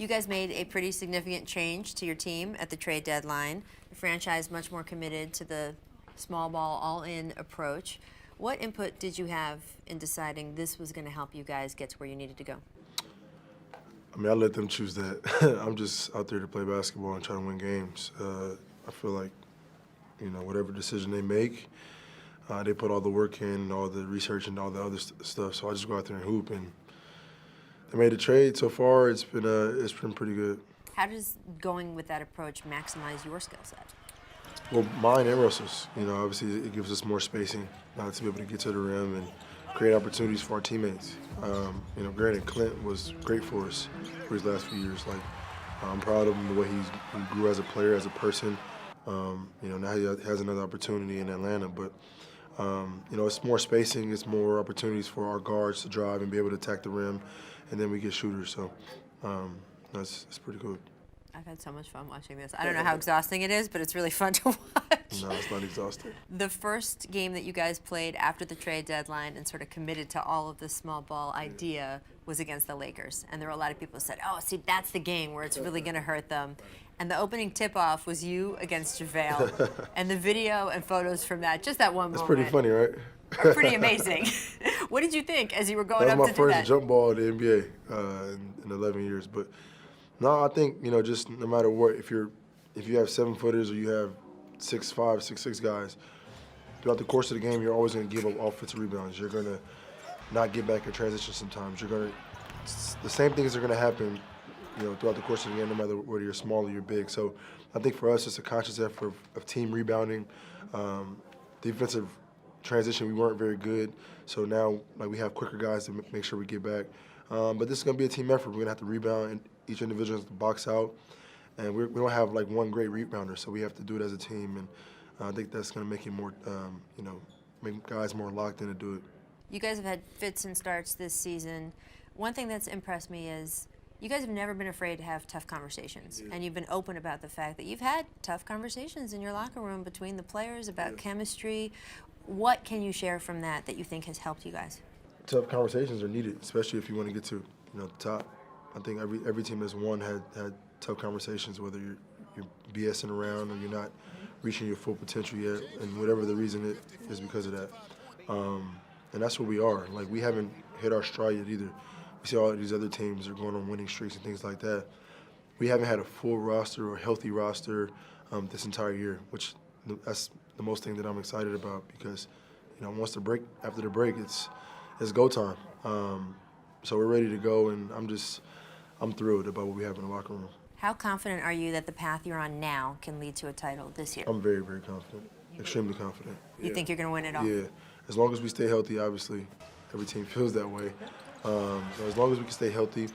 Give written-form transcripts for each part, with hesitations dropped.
You guys made a pretty significant change to your team at the trade deadline. The franchise much more committed to the small ball, all-in approach. What input did you have in deciding this was going to help you guys get to where you needed to go? I mean, I let them choose that. I'm just out there to play basketball and try to win games. I feel like, whatever decision they make, they put all the work in, all the research, and all the other stuff. So I just go out there and hoop. And they made a trade so far. It's been pretty good. How does going with that approach maximize your skill set? Well, mine and Russell's. Obviously it gives us more spacing to be able to get to the rim and create opportunities for our teammates. Granted, Clint was great for us for his last few years. I'm proud of him, the way he grew as a player, as a person. Now he has another opportunity in Atlanta, but it's more spacing, it's more opportunities for our guards to drive and be able to attack the rim, and then we get shooters. So it's pretty good. I've had so much fun watching this. I don't know how exhausting it is, but it's really fun to watch. No, it's not exhausting. The first game that you guys played after the trade deadline and sort of committed to all of this small ball idea was against the Lakers. And there were a lot of people who said, oh, see, that's the game where it's really going to hurt them. And the opening tip-off was you against JaVale. And the video and photos from that, just that one moment. It's pretty funny, right? Are pretty amazing. What did you think as you were going up to do that? That was my first jump ball in the NBA in 11 years. But no, I think, just no matter what, if you have 7-footers or you have 6'5", 6'6" guys, throughout the course of the game, you're always going to give up offensive rebounds. You're going to not get back in transition sometimes. The same things are going to happen, throughout the course of the game, no matter whether you're small or you're big. So I think for us, it's a conscious effort of team rebounding. Defensive transition, we weren't very good. So now, we have quicker guys to make sure we get back. But this is going to be a team effort. We're going to have to rebound, and each individual has to box out. And we don't have, one great rebounder, so we have to do it as a team. And I think that's going to make it more, make guys more locked in to do it. You guys have had fits and starts this season. One thing that's impressed me is you guys have never been afraid to have tough conversations. Yeah. And you've been open about the fact that you've had tough conversations in your locker room between the players about chemistry. What can you share from that you think has helped you guys? Tough conversations are needed, especially if you want to get to the top. I think every team that's won had tough conversations, whether you're BSing around or you're not reaching your full potential yet, and whatever the reason it is because of that. And that's what we are. We haven't hit our stride yet either. We see all these other teams are going on winning streaks and things like that. We haven't had a full roster or healthy roster this entire year, which that's the most thing that I'm excited about because, once after the break, it's go time. So we're ready to go, and I'm thrilled about what we have in the locker room. How confident are you that the path you're on now can lead to a title this year? I'm very, very confident, extremely confident. You think you're going to win it all? Yeah, as long as we stay healthy, obviously, every team feels that way. So as long as we can stay healthy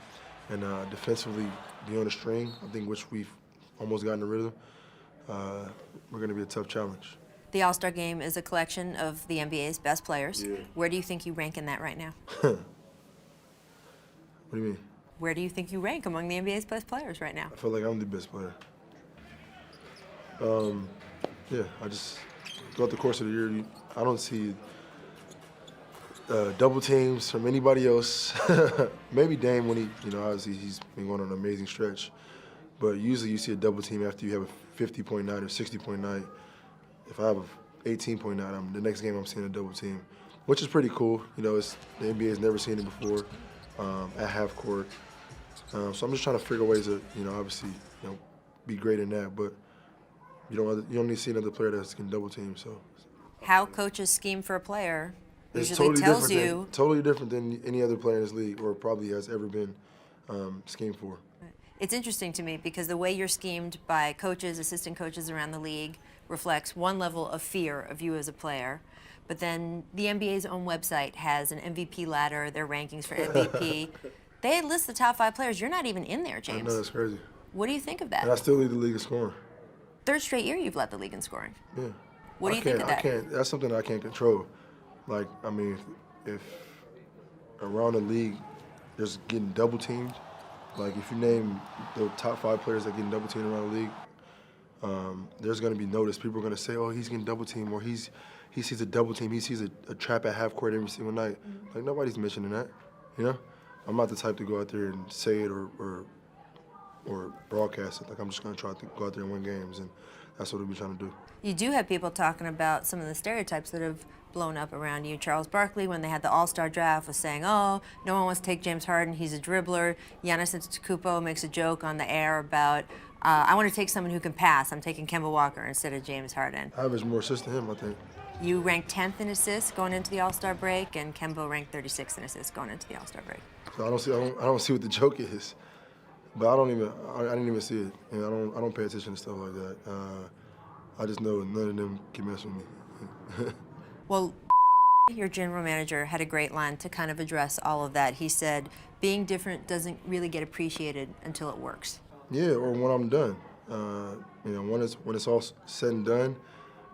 and defensively be on the string, I think which we've almost gotten rid of, we're going to be a tough challenge. The All-Star Game is a collection of the NBA's best players. Yeah. Where do you think you rank in that right now? What do you mean? Where do you think you rank among the NBA's best players right now? I feel like I'm the best player. I just, throughout the course of the year, I don't see double teams from anybody else. Maybe Dame when obviously he's been going on an amazing stretch. But usually you see a double team after you have a 50-point night or 60-point night. If I have an 18-point night, the next game I'm seeing a double team, which is pretty cool. The NBA has never seen it before at half court. So I'm just trying to figure ways to, obviously, be great in that. But you don't need to see another player that's getting double team. So how coaches scheme for a player usually totally tells you totally different than any other player in this league, or probably has ever been schemed for. It's interesting to me because the way you're schemed by coaches, assistant coaches around the league reflects one level of fear of you as a player. But then the NBA's own website has an MVP ladder, their rankings for MVP. They list the top 5 players. You're not even in there, James. I know, that's crazy. What do you think of that? And I still lead the league in scoring. Third straight year you've led the league in scoring. Yeah. What do you think of that? That's something I can't control. If around the league there's getting double teamed, if you name the top 5 players that getting double teamed around the league, there's going to be notice. People are going to say, oh, he's getting double teamed, or he sees a double team, he sees a trap at half court every single night. Nobody's mentioning that, I'm not the type to go out there and say it or or broadcast it. Like I'm just gonna try to go out there and win games, and that's what we'll be trying to do. You do have people talking about some of the stereotypes that have blown up around you. Charles Barkley, when they had the All-Star draft, was saying, oh, no one wants to take James Harden, he's a dribbler. Giannis Antetokounmpo makes a joke on the air about, I want to take someone who can pass. I'm taking Kemba Walker instead of James Harden. I average more assists than him, I think. You ranked 10th in assists going into the All-Star break, and Kemba ranked 36th in assists going into the All-Star break. So I don't see what the joke is, but I didn't even see it. You know, I don't pay attention to stuff like that. I just know none of them can mess with me. Well, your general manager had a great line to kind of address all of that. He said, being different doesn't really get appreciated until it works. Yeah, or when I'm done. You know, when it's all said and done,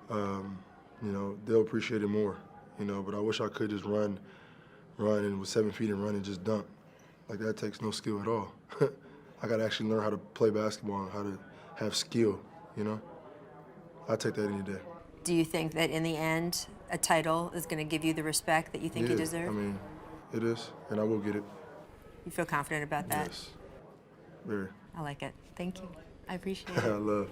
you know, they'll appreciate it more. You know, but I wish I could just run and with 7 feet and run and just dunk. Like that takes no skill at all. I got to actually learn how to play basketball and how to have skill, you know? I take that any day. Do you think that in the end, a title is going to give you the respect that you think you deserve? I mean, it is, and I will get it. You feel confident about that? Yes, very. I like it. Thank you. I appreciate it. I love